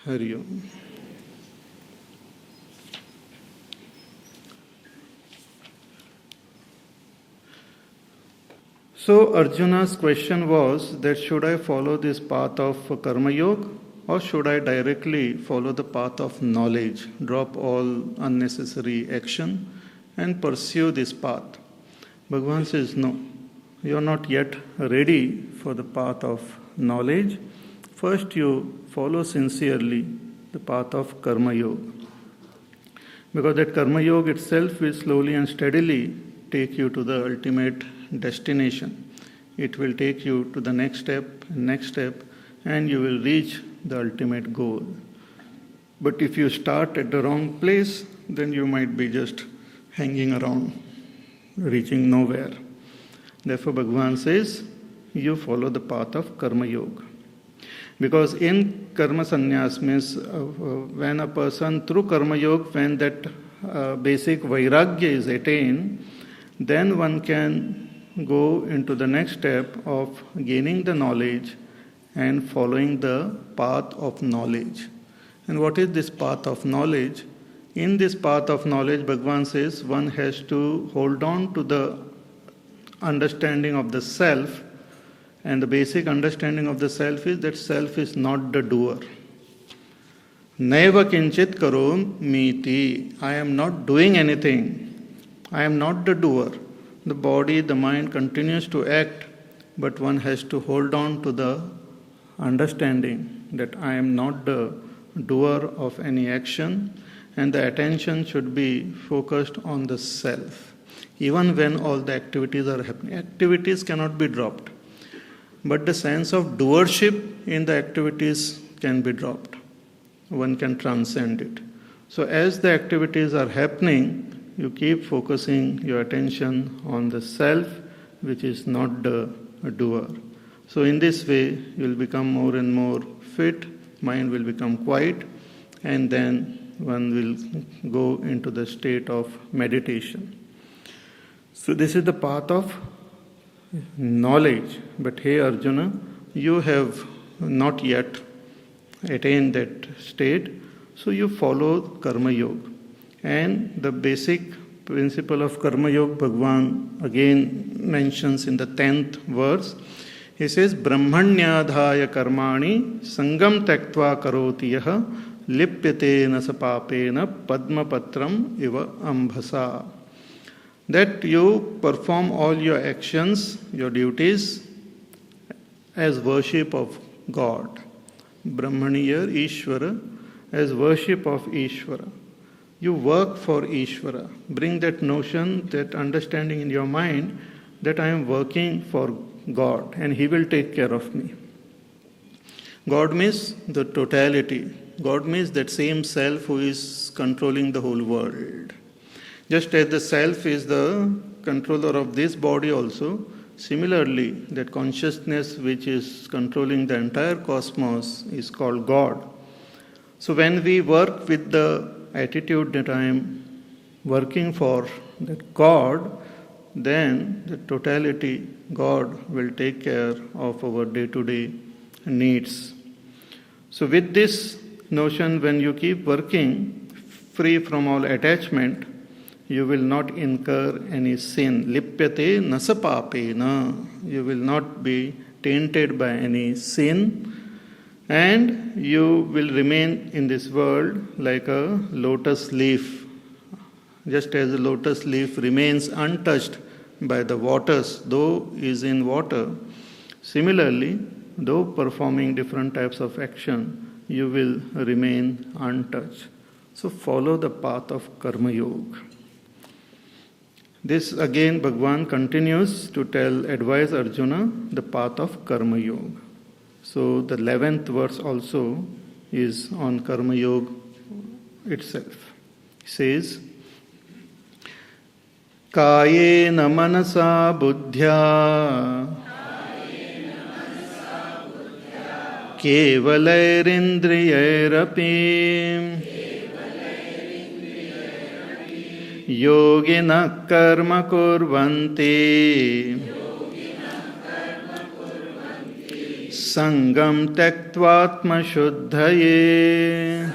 Hari Om. So Arjuna's question was that should I follow this path of Karma Yoga or should I directly follow the path of knowledge, drop all unnecessary action and pursue this path? Bhagavan says no, you are not yet ready for the path of knowledge. First you follow sincerely the path of Karma Yoga. Because that Karma Yoga itself will slowly and steadily take you to the ultimate destination. It will take you to the next step, and you will reach the ultimate goal. But if you start at the wrong place, then you might be just hanging around, reaching nowhere. Therefore, Bhagavan says, you follow the path of Karma Yoga. Because in Karma Sannyas means when a person through Karma Yoga, when that basic Vairagya is attained, then one can go into the next step of gaining the knowledge and following the path of knowledge. And what is this path of knowledge? In this path of knowledge, Bhagavan says one has to hold on to the understanding of the self, and the basic understanding of the self is that self is not the doer. Naiva kinchit karom miti. I am not doing anything. I am not the doer. The body, the mind continues to act, but one has to hold on to the understanding that I am not the doer of any action, and the attention should be focused on the self. Even when all the activities are happening, activities cannot be dropped, but the sense of doership in the activities can be dropped. One can transcend it. So as the activities are happening, you keep focusing your attention on the self, which is not the doer. So in this way, you will become more and more fit, mind will become quiet, and then one will go into the state of meditation. So this is the path of knowledge. But hey Arjuna, you have not yet attained that state, so you follow Karma Yoga. And the basic principle of Karma Yoga, Bhagavan again mentions in the 10th verse. He says, Brahmanyadhaya karmani sangam taktva karoti yaha lipyate nasa papena padmapatram iva ambhasa. That you perform all your actions, your duties as worship of God. Brahmaniya Ishvara, as worship of Ishvara. You work for Ishvara. Bring that notion, that understanding in your mind that I am working for God and He will take care of me. God means the totality. God means that same self who is controlling the whole world. Just as the self is the controller of this body also, similarly, that consciousness which is controlling the entire cosmos is called God. So when we work with the attitude that I am working for that God, then the totality, God will take care of our day-to-day needs. So with this notion, when you keep working free from all attachment, you will not incur any sin. Lipyate nasapapena. You will not be tainted by any sin, and you will remain in this world like a lotus leaf. Just as a lotus leaf remains untouched by the waters, though is in water, similarly, though performing different types of action, you will remain untouched. So follow the path of Karma Yoga. This again Bhagavan continues to advise Arjuna the path of Karma Yoga. So the 11th verse also is on Karma Yoga itself. It says, Kayena manasa buddhya Kevalairindriyairapi Yogina karma kurvanti Sangam tyaktvatma shuddhaye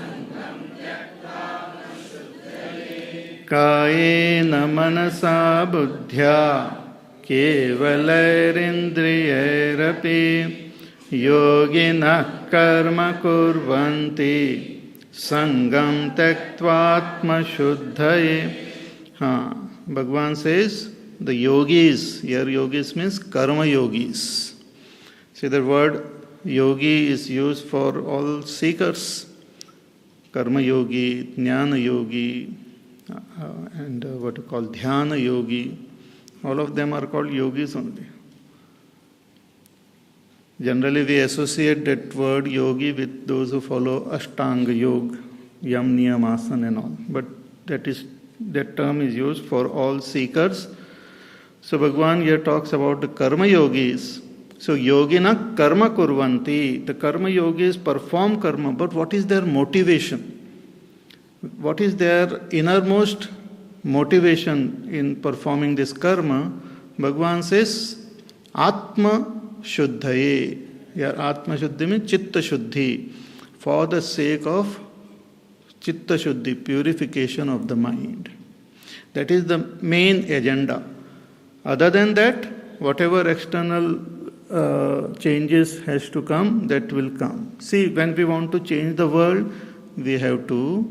Kayena manasa buddhya Kevalairindriyerapi Yoginah karma kurvanti Sangam tyaktvatma shuddhaye. Bhagavan says the yogis, here yogis means karma yogis. See, the word yogi is used for all seekers. Karma yogi, jnana yogi, and what you call dhyana yogi. All of them are called yogis only. Generally, we associate that word yogi with those who follow Ashtanga Yoga, Yam Niyam Asana and all. But that term is used for all seekers. So Bhagavan here talks about the karma yogis. So yogina karma kurvanti. The karma yogis perform karma, but what is their motivation? What is their innermost motivation in performing this karma? Bhagavan says, Atma Shuddhaye. Here Atma Shuddhi means Chitta Shuddhi. For the sake of Chitta Shuddhi, purification of the mind. That is the main agenda. Other than that, whatever external changes has to come, that will come. See, when we want to change the world, we have to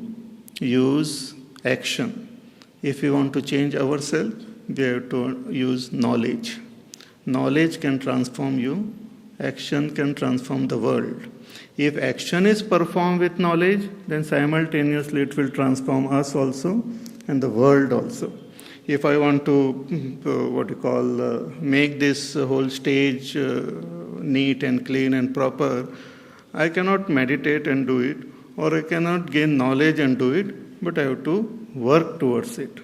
use action. If we want to change ourselves, we have to use knowledge. Knowledge can transform you. Action can transform the world. If action is performed with knowledge, then simultaneously it will transform us also and the world also. If I want to, make this whole stage neat and clean and proper, I cannot meditate and do it, or I cannot gain knowledge and do it, but I have to work towards it.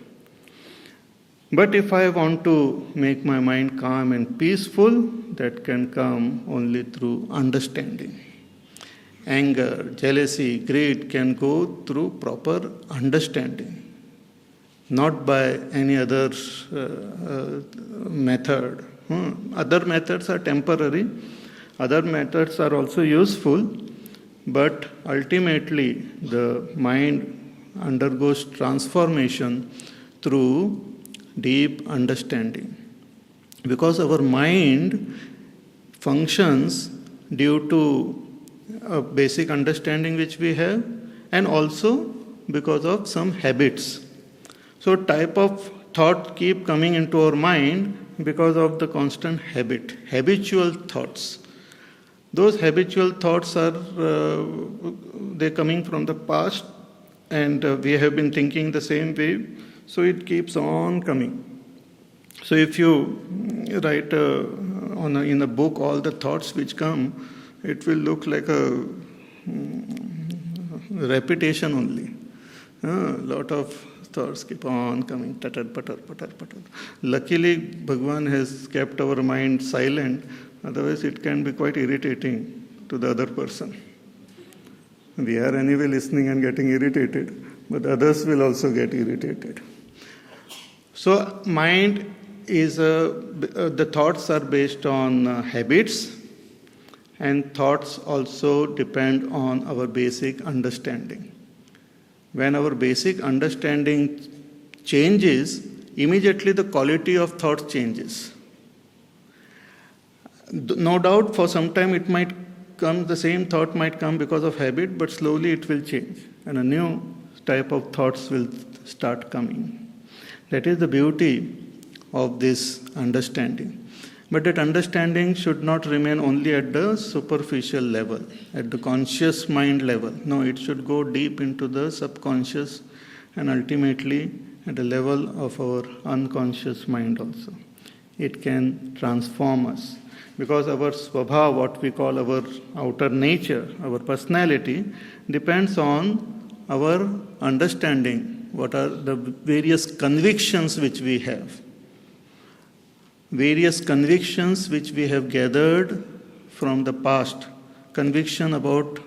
But if I want to make my mind calm and peaceful, that can come only through understanding. Anger, jealousy, greed can go through proper understanding, not by any other method. Other methods are temporary, other methods are also useful, but ultimately the mind undergoes transformation through deep understanding. Because our mind functions due to a basic understanding which we have, and also because of some habits. So type of thought keep coming into our mind because of the constant habitual thoughts. Those habitual thoughts are they're coming from the past, and we have been thinking the same way, so it keeps on coming. So if you write in a book all the thoughts which come, it will look like a repetition only. A lot of thoughts keep on coming, patar, patar, patar, patar. Luckily, Bhagavan has kept our mind silent, otherwise it can be quite irritating to the other person. We are anyway listening and getting irritated, but others will also get irritated. So mind is, the thoughts are based on habits, and thoughts also depend on our basic understanding. When our basic understanding changes, immediately the quality of thought changes. No doubt for some time it might come, the same thought might come because of habit, but slowly it will change and a new type of thoughts will start coming. That is the beauty of this understanding. But that understanding should not remain only at the superficial level, at the conscious mind level. No, it should go deep into the subconscious and ultimately at the level of our unconscious mind also. It can transform us. Because our swabha, what we call our outer nature, our personality, depends on our understanding, what are the various convictions which we have. Various convictions which we have gathered from the past. Conviction about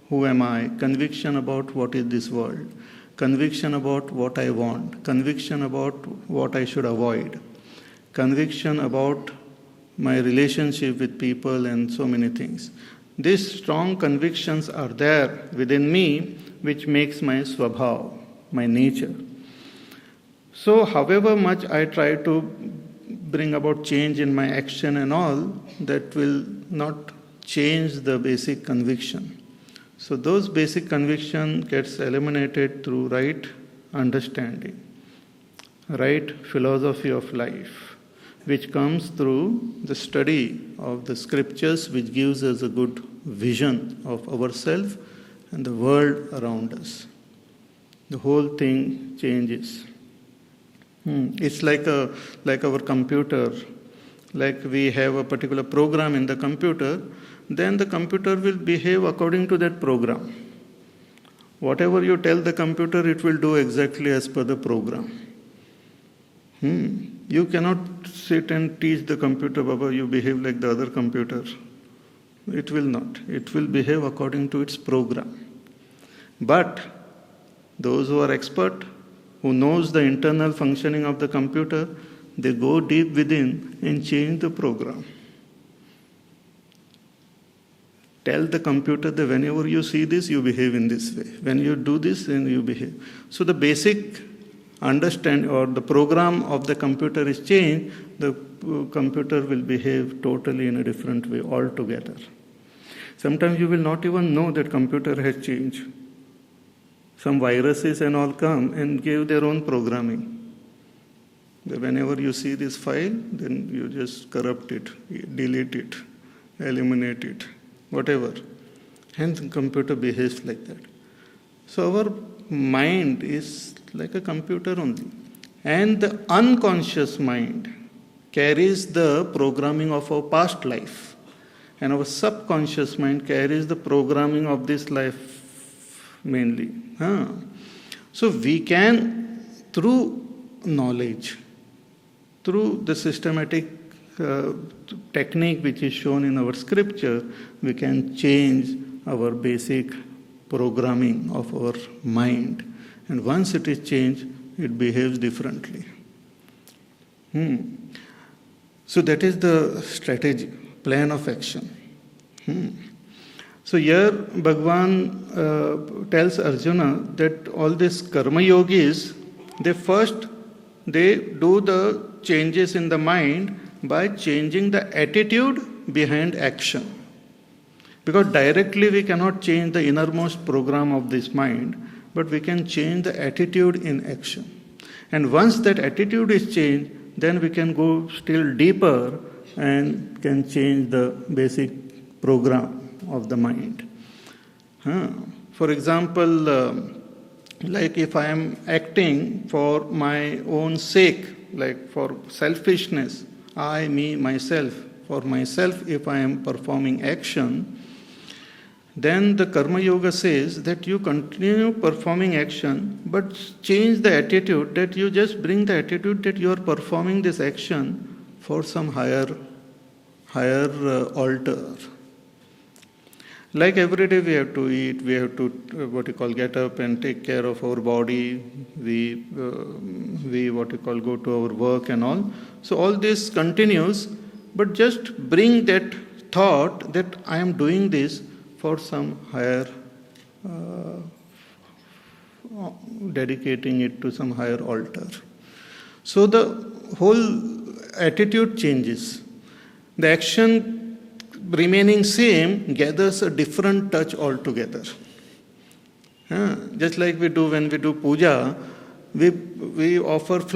who am I, conviction about what is this world, conviction about what I want, conviction about what I should avoid, conviction about my relationship with people and so many things. These strong convictions are there within me, which makes my swabhav, my nature. So, however much I try to bring about change in my action and all, that will not change the basic conviction. So, those basic conviction gets eliminated through right understanding, right philosophy of life, which comes through the study of the scriptures, which gives us a good vision of ourselves and the world around us. The whole thing changes. It's like our computer. Like we have a particular program in the computer, then the computer will behave according to that program. Whatever you tell the computer, it will do exactly as per the program. You cannot sit and teach the computer, Baba, you behave like the other computer. It will not. It will behave according to its program. But those who are expert, who knows the internal functioning of the computer, they go deep within and change the program. Tell the computer that whenever you see this, you behave in this way. When you do this, then you behave. So the basic understand or the program of the computer is changed, the computer will behave totally in a different way altogether. Sometimes you will not even know that computer has changed. Some viruses and all come and give their own programming. Whenever you see this file, then you just corrupt it, delete it, eliminate it, whatever. And the computer behaves like that. So our mind is like a computer only. And the unconscious mind carries the programming of our past life. And our subconscious mind carries the programming of this life mainly. So we can, through knowledge, through the systematic technique which is shown in our scripture, we can change our basic programming of our mind. And once it is changed, it behaves differently. So that is the strategy, plan of action. So here Bhagavan tells Arjuna that all these karma yogis, they do the changes in the mind by changing the attitude behind action. Because directly we cannot change the innermost program of this mind, but we can change the attitude in action. And once that attitude is changed, then we can go still deeper and can change the basic program of the mind. For example, like if I am acting for my own sake, like for selfishness, I, me, myself, for myself, if I am performing action, then the Karma Yoga says that you continue performing action, but change the attitude, that you just bring the attitude that you are performing this action for some higher altar. Like every day we have to eat, we have to get up and take care of our body, we go to our work and all. So all this continues, but just bring that thought that I am doing this for some higher, dedicating it to some higher altar. So the whole attitude changes. The action remaining same gathers a different touch altogether. Just like we do when we do puja, we offer flowers.